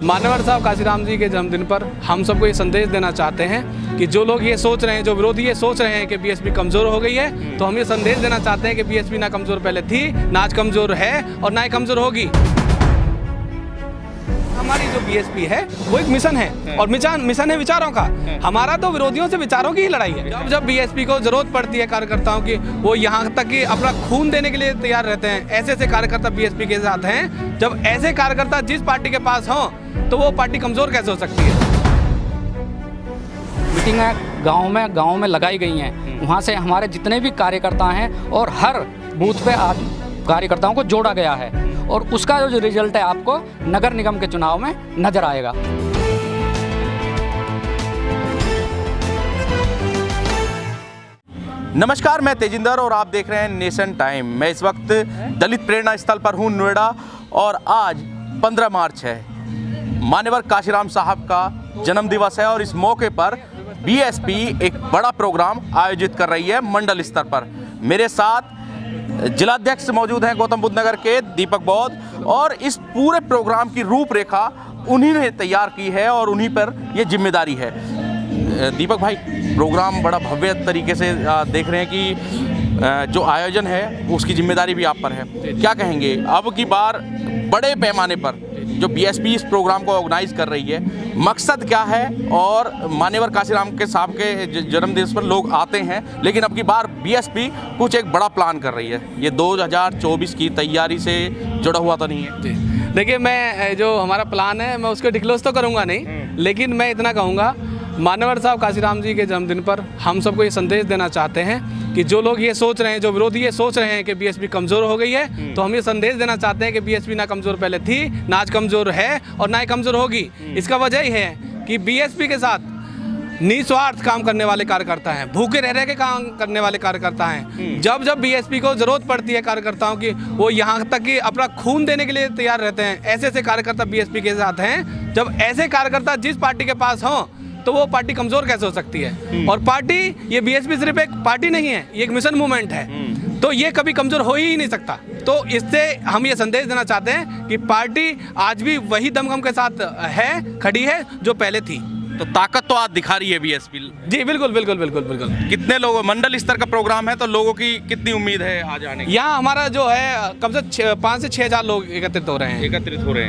मान्यवर साहब काशीराम जी के जन्मदिन पर हम सबको ये संदेश देना चाहते हैं कि जो लोग ये सोच रहे हैं, जो विरोधी ये सोच रहे हैं कि बीएसपी कमज़ोर हो गई है, तो हम ये संदेश देना चाहते हैं कि बीएसपी ना कमज़ोर पहले थी, ना आज कमज़ोर है और ना ही कमज़ोर होगी। हमारी जो बीएसपी है वो एक मिशन है और मिशन है विचारों का। हमारा तो विरोधियों से विचारों की ही लड़ाई है। जब बीएसपी को जरूरत पड़ती है कार्यकर्ताओं की, वो यहाँ तक कि अपना खून देने के लिए तैयार रहते हैं। ऐसे कार्यकर्ता बीएसपी के साथ हैं। जब ऐसे कार्यकर्ता जिस पार्टी के पास हों तो वो पार्टी कमजोर कैसे हो सकती है। मीटिंगें गांव में लगाई गई हैं। वहाँ से हमारे जितने भी कार्यकर्ता हैं और हर बूथ पे आज कार्यकर्ताओं को जोड़ा गया है और उसका जो रिजल्ट है आपको नगर निगम के चुनाव में नजर आएगा। नमस्कार, मैं तेजिंदर और आप देख रहे हैं नेशन टाइम। मैं इस वक्त दलित प्रेरणा स्थल पर हूं नोएडा और आज 15 मार्च है। मान्यवर काशीराम साहब का जन्म दिवस है और इस मौके पर बीएसपी एक बड़ा प्रोग्राम आयोजित कर रही है मंडल स्तर पर। मेरे साथ जिलाध्यक्ष मौजूद हैं गौतम बुद्ध नगर के दीपक बौद्ध और इस पूरे प्रोग्राम की रूपरेखा उन्हीं ने तैयार की है और उन्हीं पर यह जिम्मेदारी है। दीपक भाई, प्रोग्राम बड़ा भव्य तरीके से देख रहे हैं कि जो आयोजन है उसकी जिम्मेदारी भी आप पर है। क्या कहेंगे, अब की बार बड़े पैमाने पर जो बीएसपी इस प्रोग्राम को ऑर्गेनाइज कर रही है, मकसद क्या है? और मान्यवर काशीराम के साहब के जन्मदिवस पर लोग आते हैं, लेकिन अब की बार बीएसपी कुछ एक बड़ा प्लान कर रही है। ये 2024 की तैयारी से जुड़ा हुआ तो नहीं है? देखिए, मैं जो हमारा प्लान है मैं उसको डिस्क्लोज तो करूँगा नहीं, लेकिन मैं इतना कहूँगा, मान्यवर साहब काशीराम जी के जन्मदिन पर हम सबको ये संदेश देना चाहते हैं कि जो लोग ये सोच रहे हैं, जो विरोधी ये सोच रहे हैं कि बीएसपी कमज़ोर हो गई है, तो हम ये संदेश देना चाहते हैं कि बीएसपी ना कमज़ोर पहले थी, ना आज कमज़ोर है और ना ही कमज़ोर होगी। इसका वजह ही है कि बीएसपी के साथ निस्वार्थ काम करने वाले कार्यकर्ता हैं, भूखे रह के काम करने वाले कार्यकर्ता हैं। जब बीएसपी को जरूरत पड़ती है कार्यकर्ताओं की, वो यहाँ तक कि अपना खून देने के लिए तैयार रहते हैं। ऐसे कार्यकर्ता बीएसपी के साथ हैं। जब ऐसे कार्यकर्ता जिस पार्टी के पास हों तो वो पार्टी कमजोर कैसे हो सकती है। और पार्टी, ये बीएसपी सिर्फ एक पार्टी नहीं है, ये एक मिशन मूवमेंट है, तो ये कभी कमजोर हो ही नहीं सकता। तो इससे हम ये संदेश देना चाहते हैं कि पार्टी आज भी वही दमखम के साथ है, खड़ी है जो पहले थी। तो ताकत तो आज दिखा रही है बीएसपी। जी बिल्कुल बिल्कुल बिल्कुल बिल्कुल। कितने लोग, मंडल स्तर का प्रोग्राम है तो लोगों की कितनी उम्मीद है आज आने की? यहाँ हमारा जो है कम से 5 से 6 हज़ार लोग एकत्रित हो रहे हैं।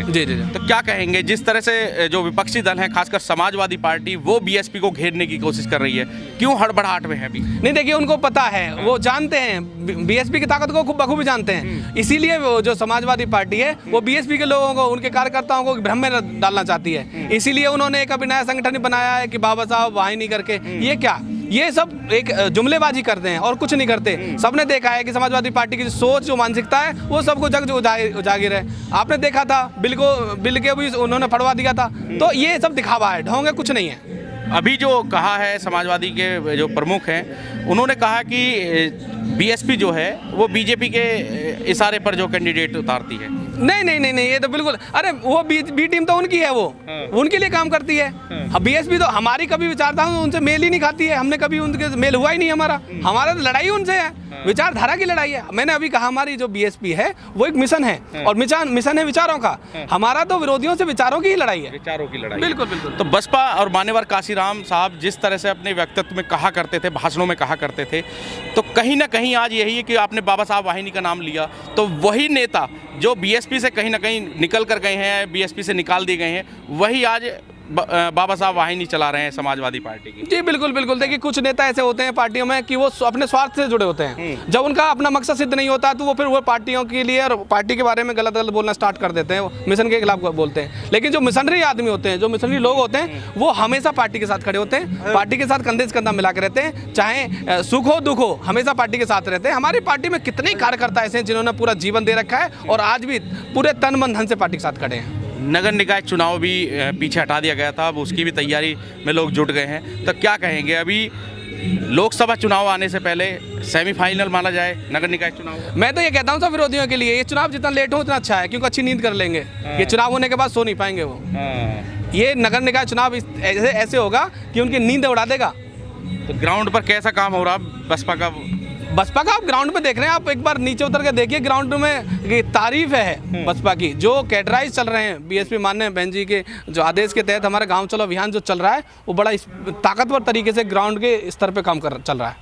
जी जी जी। तो क्या कहेंगे, जिस तरह से जो विपक्षी दल हैं, खासकर समाजवादी पार्टी, वो बीएसपी को घेरने की कोशिश कर रही है, क्यों हड़बड़ाहट में है अभी? नहीं, देखिए, उनको पता है, वो जानते हैं बीएसपी की ताकत को खूब बखूबी जानते हैं। इसीलिए वो जो समाजवादी पार्टी है वो बीएसपी के लोगों को, उनके कार्यकर्ताओं को भ्रम में डालना चाहती है। इसीलिए उन्होंने एक अभी नया संगठन बनाया है कि बाबा साहब वाहिनी करके। ये क्या, ये सब एक जुमलेबाजी करते हैं और कुछ नहीं करते। सबने देखा है कि समाजवादी पार्टी की जो सोच, जो मानसिकता है, वो सबको जग उजागिर है। आपने देखा था बिल के भी उन्होंने फड़वा दिया था। तो ये सब दिखावा है, ढोंग है, कुछ नहीं है। अभी जो कहा है समाजवादी के जो प्रमुख हैं, उन्होंने कहा कि बीएसपी जो है वो बीजेपी के इशारे पर जो कैंडिडेट उतारती है। नहीं, ये तो बिल्कुल, अरे वो बी टीम तो उनकी है, वो उनके लिए काम करती है। बीएसपी तो हमारी कभी विचारधारा उनसे मेल ही नहीं खाती है। हमने कभी उनके मेल हुआ ही नहीं हमारा तो लड़ाई उनसे है, विचारधारा की लड़ाई है। मैंने अभी कहा, हमारी जो बीएसपी है वो एक मिशन है और मिशन है विचारों का। हमारा तो विरोधियों से विचारों की ही लड़ाई है। विचारों की लड़ाई, बिल्कुल बिल्कुल। तो बसपा और मान्यवर काशीराम साहब जिस तरह से अपने व्यक्तित्व में कहा करते थे, भाषणों में कहा करते थे, तो कहीं ना कहीं आज यही है कि आपने बाबा साहब वाहिनी का नाम लिया, तो वही नेता जो बीएसपी से कहीं ना कहीं निकल कर गए हैं, बीएसपी से निकाल दिए गए हैं, वही आज बाबा साहब वाहिनी चला रहे हैं समाजवादी पार्टी की। जी बिल्कुल बिल्कुल। देखिए, कुछ नेता ऐसे होते हैं पार्टियों में कि वो अपने स्वार्थ से जुड़े होते हैं। जब उनका अपना मकसद सिद्ध नहीं होता तो वो फिर वो पार्टियों के लिए और पार्टी के बारे में गलत बोलना स्टार्ट कर देते हैं, मिशन के खिलाफ बोलते हैं। लेकिन जो मिशनरी आदमी होते हैं, जो मिशनरी लोग होते हैं, वो हमेशा पार्टी के साथ खड़े होते हैं, पार्टी के साथ कंधे से कंधा मिला के रहते हैं, चाहे सुख हो दुख हो, हमेशा पार्टी के साथ रहते हैं। हमारी पार्टी में कितने कार्यकर्ता ऐसे हैं जिन्होंने पूरा जीवन दे रखा है और आज भी पूरे तन मन धन से पार्टी के साथ खड़े हैं। नगर निकाय चुनाव भी पीछे हटा दिया गया था, अब उसकी भी तैयारी में लोग जुट गए हैं, तो क्या कहेंगे, अभी लोकसभा चुनाव आने से पहले सेमीफाइनल माना जाए नगर निकाय चुनाव? मैं तो ये कहता हूँ सब विरोधियों के लिए, ये चुनाव जितना लेट हो उतना अच्छा है, क्योंकि अच्छी नींद कर लेंगे। ये चुनाव होने के बाद सो नहीं पाएंगे वो। ये नगर निकाय चुनाव ऐसे होगा कि उनकी नींद उड़ा देगा। तो ग्राउंड पर कैसा काम हो रहा बसपा का? बसपा का आप ग्राउंड में देख रहे हैं, आप एक बार नीचे उतर के देखिए ग्राउंड में, ये तारीफ है बसपा की। जो कैटराइज चल रहे हैं बीएसपी माननीय बहन जी के जो आदेश के तहत हमारा गांव चलो अभियान जो चल रहा है, वो बड़ा ताकतवर तरीके से ग्राउंड के स्तर पे काम चल रहा है।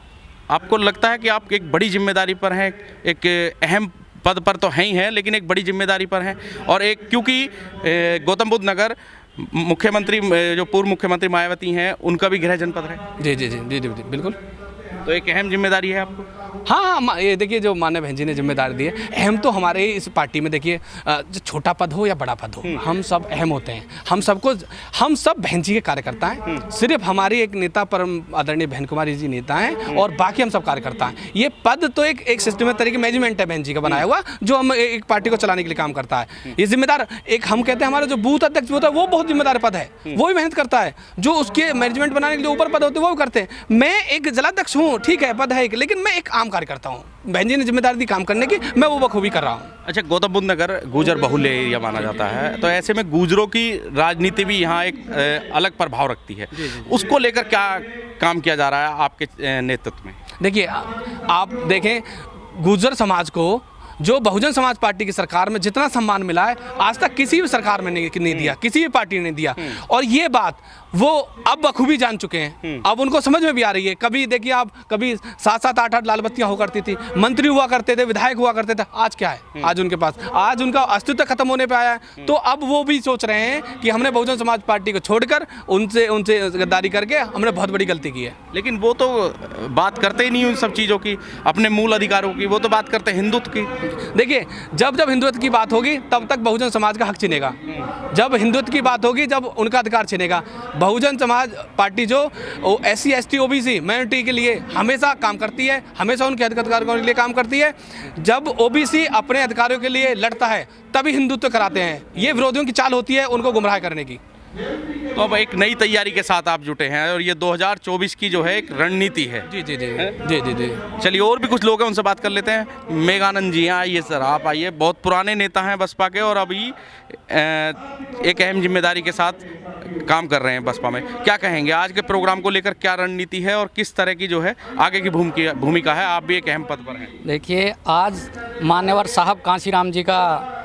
आपको लगता है कि आप एक बड़ी जिम्मेदारी पर हैं, एक अहम पद पर तो हैं ही हैं, लेकिन एक बड़ी जिम्मेदारी पर हैं, और एक क्योंकि गौतम बुद्ध नगर मुख्यमंत्री जो पूर्व मुख्यमंत्री मायावती हैं उनका भी गृह जनपद है। जी जी जी जी जी जी बिल्कुल। तो एक अहम जिम्मेदारी है आपको। हाँ, ये देखिए जो माननीय बहन जी ने जिम्मेदारी दी है, अहम तो हमारे इस पार्टी में देखिए जो छोटा पद हो या बड़ा पद हो, हम सब अहम होते हैं। हम सब बहन जी के कार्यकर्ता हैं। सिर्फ हमारी एक नेता परम आदरणीय बहन कुमारी जी नेता हैं, और बाकी हम सब कार्यकर्ता हैं। ये पद तो एक सिस्टम तरीके मैनेजमेंट है बहन जी का बनाया हुआ, जो हम एक पार्टी को चलाने के लिए काम करता है। ये जिम्मेदार एक हम कहते हैं हमारा जो बूथ अध्यक्ष होता है वो बहुत जिम्मेदार पद है, वो भी मेहनत करता है। जो उसके मैनेजमेंट बनाने के लिए ऊपर पद होते हैं वो भी करते हैं। मैं एक जिलाध्यक्ष हूँ, ठीक है पद है, लेकिन मैं एक आम कार्यकर्ता हूँ। बहन जी ने जिम्मेदारी दी काम करने की, मैं वो बखूबी कर रहा हूँ। अच्छा, गौतम बुद्ध नगर गुजर बहुल्य एरिया माना जाता है, तो ऐसे में गुजरों की राजनीति भी यहाँ एक अलग प्रभाव रखती है। उसको लेकर क्या काम किया जा रहा है आपके नेतृत्व में? देखिए, आप देखें गुर्जर समाज को जो बहुजन समाज पार्टी की सरकार में जितना सम्मान मिला है, आज तक किसी भी सरकार में नहीं दिया, किसी भी पार्टी ने नहीं दिया। और ये बात वो अब बखूबी जान चुके हैं, अब उनको समझ में भी आ रही है। कभी देखिए आप, कभी 7-7 8-8 लाल बत्तियां हो करती थी, मंत्री हुआ करते थे, विधायक हुआ करते थे। आज क्या है? आज उनके पास, आज उनका अस्तित्व खत्म होने पे आया है। तो अब वो भी सोच रहे हैं कि हमने बहुजन समाज पार्टी को छोड़कर उनसे गद्दारी करके हमने बहुत बड़ी गलती की है। लेकिन वो तो बात करते ही नहीं उन सब चीज़ों की, अपने मूल अधिकारों की। वो तो बात करते हैं हिंदुत्व की। देखिए, जब हिंदुत्व की बात होगी तब तक बहुजन समाज का हक छिनेगा। जब हिंदुत्व की बात होगी, जब उनका अधिकार छिनेगा। बहुजन समाज पार्टी जो SC ST OBC माइनॉरिटी के लिए हमेशा काम करती है, हमेशा उनके अधिकारों के लिए काम करती है। जब OBC अपने अधिकारों के लिए लड़ता है तभी हिंदुत्व कराते हैं। ये विरोधियों की चाल होती है उनको गुमराह करने की। तो अब एक नई तैयारी के साथ आप जुटे हैं, और ये 2024 की जो है एक रणनीति है। जी जी जी जी जी जी। चलिए, और भी कुछ लोग हैं, उनसे बात कर लेते हैं। मेघानंद जी, आइए सर, आप आइए। बहुत पुराने नेता हैं बसपा के, और अभी एक अहम जिम्मेदारी के साथ काम कर रहे हैं बसपा में। क्या कहेंगे आज के प्रोग्राम को लेकर? क्या रणनीति है और किस तरह की जो है आगे की भूमिका है? आप भी एक अहम पद पर हैं। देखिए, आज मान्यवर साहब कांशीराम जी का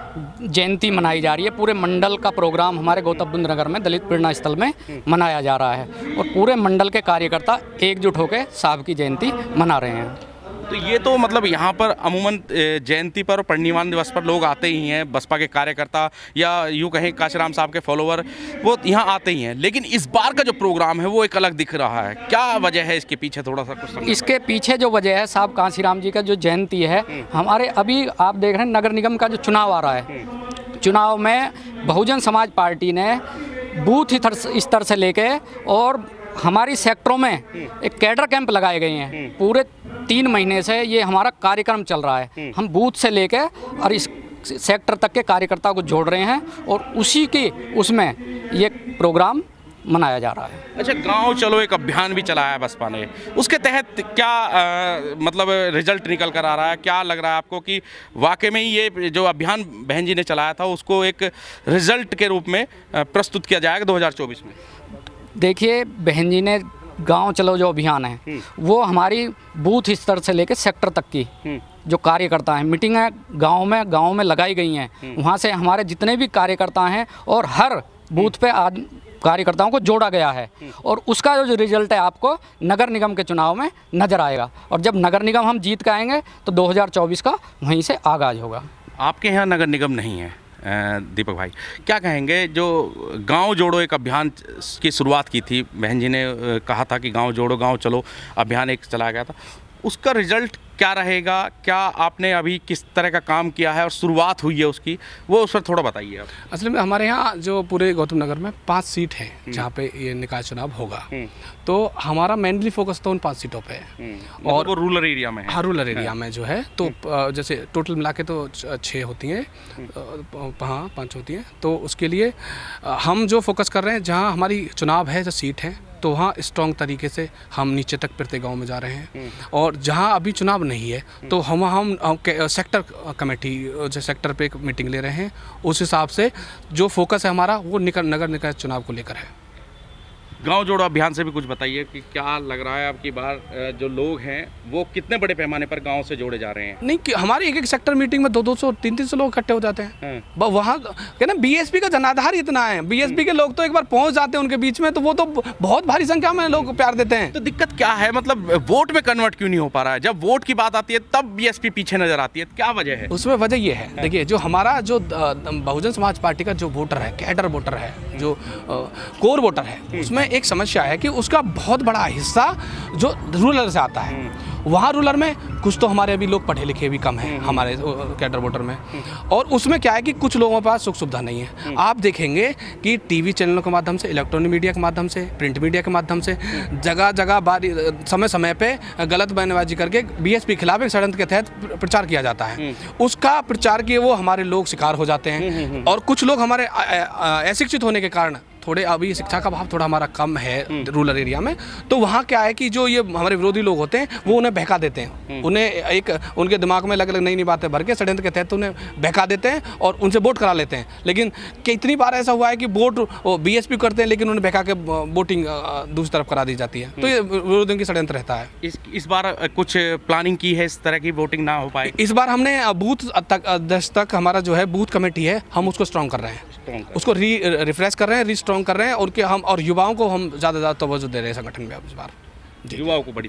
जयंती मनाई जा रही है। पूरे मंडल का प्रोग्राम हमारे गौतम बुद्ध नगर में दलित प्रेरणा स्थल में मनाया जा रहा है, और पूरे मंडल के कार्यकर्ता एकजुट होकर साहब की जयंती मना रहे हैं। तो ये तो मतलब यहाँ पर अमूमन जयंती पर और परिनिर्वाण दिवस पर लोग आते ही हैं, बसपा के कार्यकर्ता या यूँ कहें काशीराम साहब के फॉलोवर, वो यहाँ आते ही हैं। लेकिन इस बार का जो प्रोग्राम है वो एक अलग दिख रहा है। क्या वजह है इसके पीछे? थोड़ा सा कुछ समझाइए। इसके पीछे जो वजह है, साहब कांशीराम जी का जो जयंती है, हमारे अभी आप देख रहे हैं नगर निगम का जो चुनाव आ रहा है, चुनाव में बहुजन समाज पार्टी ने बूथ स्तर से लेके और हमारी सेक्टरों में एक कैडर कैंप लगाए गए हैं। पूरे 3 महीने से ये हमारा कार्यक्रम चल रहा है। हम बूथ से लेके और इस सेक्टर तक के कार्यकर्ताओं को जोड़ रहे हैं, और उसी की उसमें ये प्रोग्राम मनाया जा रहा है। अच्छा, गांव चलो एक अभियान भी चलाया है बसपा ने, उसके तहत क्या मतलब रिजल्ट निकल कर आ रहा है? क्या लग रहा है आपको कि वाकई में ये जो अभियान बहन जी ने चलाया था उसको एक रिजल्ट के रूप में प्रस्तुत किया जाएगा 2024 में? देखिए, बहन जी ने गांव चलो जो अभियान है वो हमारी बूथ स्तर से लेकर सेक्टर तक की जो कार्यकर्ता हैं, मीटिंगें गांव में लगाई गई हैं। वहां से हमारे जितने भी कार्यकर्ता हैं और हर बूथ पे कार्यकर्ताओं को जोड़ा गया है, और उसका जो रिजल्ट है आपको नगर निगम के चुनाव में नज़र आएगा। और जब नगर निगम हम जीत के आएंगे तो 2024 का वहीं से आगाज़ होगा। आपके यहाँ नगर निगम नहीं है दीपक भाई, क्या कहेंगे? जो गांव जोड़ो एक अभियान की शुरुआत की थी बहन जी ने, कहा था कि गांव जोड़ो गांव चलो अभियान एक चलाया गया था, उसका रिजल्ट क्या रहेगा? क्या आपने अभी किस तरह का काम किया है और शुरुआत हुई है उसकी, वो उस पर थोड़ा बताइए आप। असल में हमारे यहाँ जो पूरे गौतम नगर में 5 सीट है जहाँ पे ये निकाय चुनाव होगा, तो हमारा मेनली फोकस तो उन 5 सीटों पे है। और वो रूरल एरिया में है? हाँ, रूरल एरिया में जो है, तो जैसे टोटल मिला के तो 6 होती हैं, हाँ 5 होती हैं। तो उसके लिए हम जो फोकस कर रहे हैं, जहाँ हमारी चुनाव है जो सीट है, तो वहाँ स्ट्रॉन्ग तरीके से हम नीचे तक प्रत्येक गांव में जा रहे हैं। और जहाँ अभी चुनाव नहीं है तो हम सेक्टर कमेटी जो सेक्टर पे एक मीटिंग ले रहे हैं, उस हिसाब से जो फोकस है हमारा वो नगर निकाय चुनाव को लेकर है। गांव जोड़ो अभियान से भी कुछ बताइए कि क्या लग रहा है आपकी बार जो लोग हैं वो कितने बड़े पैमाने पर गांव से जोड़े जा रहे हैं? नहीं, हमारे एक सेक्टर मीटिंग में 200 300 लोग इकट्ठे हो जाते हैं। वहाँ क्या ना, बीएसपी का जनाधार इतना है, बीएसपी के लोग तो एक बार पहुंच जाते हैं उनके बीच में, तो वो तो बहुत भारी संख्या में लोग प्यार देते हैं। तो दिक्कत क्या है, मतलब वोट में कन्वर्ट क्यों नहीं हो पा रहा है? जब वोट की बात आती है तब बीएसपी पीछे नजर आती है, क्या वजह है? उसमें वजह ये है, देखिए, जो हमारा जो बहुजन समाज पार्टी का जो वोटर है, कैडर वोटर है, जो कोर वोटर है, उसमें एक समस्या है कि उसका बहुत बड़ा हिस्सा जो रूरल से आता है। वहाँ रूरल में कुछ तो हमारे अभी लोग पढ़े लिखे भी कम हैं हमारे कैडर वोटर में, और उसमें क्या है कि कुछ लोगों के पास सुख सुविधा नहीं है। आप देखेंगे कि टीवी चैनलों के माध्यम से, इलेक्ट्रॉनिक मीडिया के माध्यम से, प्रिंट मीडिया के माध्यम से जगह जगह समय समय पे गलत बयानबाजी करके बीएसपी के खिलाफ एक षड्यंत्र के तहत प्रचार किया जाता है। उसका प्रचार किए वो हमारे लोग शिकार हो जाते हैं, और कुछ लोग हमारे अशिक्षित होने के कारण, थोड़े अभी शिक्षा का भाव थोड़ा हमारा कम है रूरल एरिया में, तो वहाँ क्या है कि जो ये हमारे विरोधी लोग होते हैं वो उन्हें बहका देते हैं, उन्हें एक उनके दिमाग में अलग अलग नई नई बातें भर के षड्यंत्र के तहत उन्हें बहका देते हैं और उनसे वोट करा लेते हैं। लेकिन कितनी बार ऐसा हुआ है कि वोट बीएसपी करते हैं लेकिन उन्हें बहका के वोटिंग दूसरी तरफ करा दी जाती है, तो ये विरोधियों की षड्यंत्र रहता है। इस बार कुछ प्लानिंग की है इस तरह की वोटिंग ना हो पाए? इस बार हमने बूथ तक हमारा जो है बूथ कमेटी है, हम उसको स्ट्रॉन्ग कर रहे हैं, उसको रिफ्रेश कर रहे हैं, रीस्ट्रॉन्ग कर रहे हैं, और हम और युवाओं को हम ज़्यादा तवज्जो दे रहे हैं संगठन में इस बार, युवाओं को बड़ी।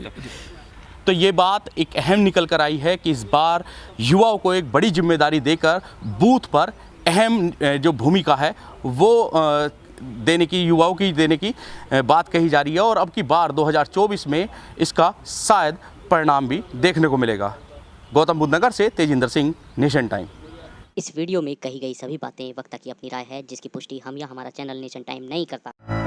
तो ये बात एक अहम निकल कर आई है कि इस बार युवाओं को एक बड़ी जिम्मेदारी देकर बूथ पर अहम जो भूमिका है वो देने की, युवाओं की देने की बात कही जा रही है, और अब की बार 2024 में इसका शायद परिणाम भी देखने को मिलेगा। गौतम बुद्ध नगर से तेजिंदर सिंह, नेशन टाइम। इस वीडियो में कही गई सभी बातें वक्ता की अपनी राय है, जिसकी पुष्टि हम या हमारा चैनल नेशन टाइम नहीं करता।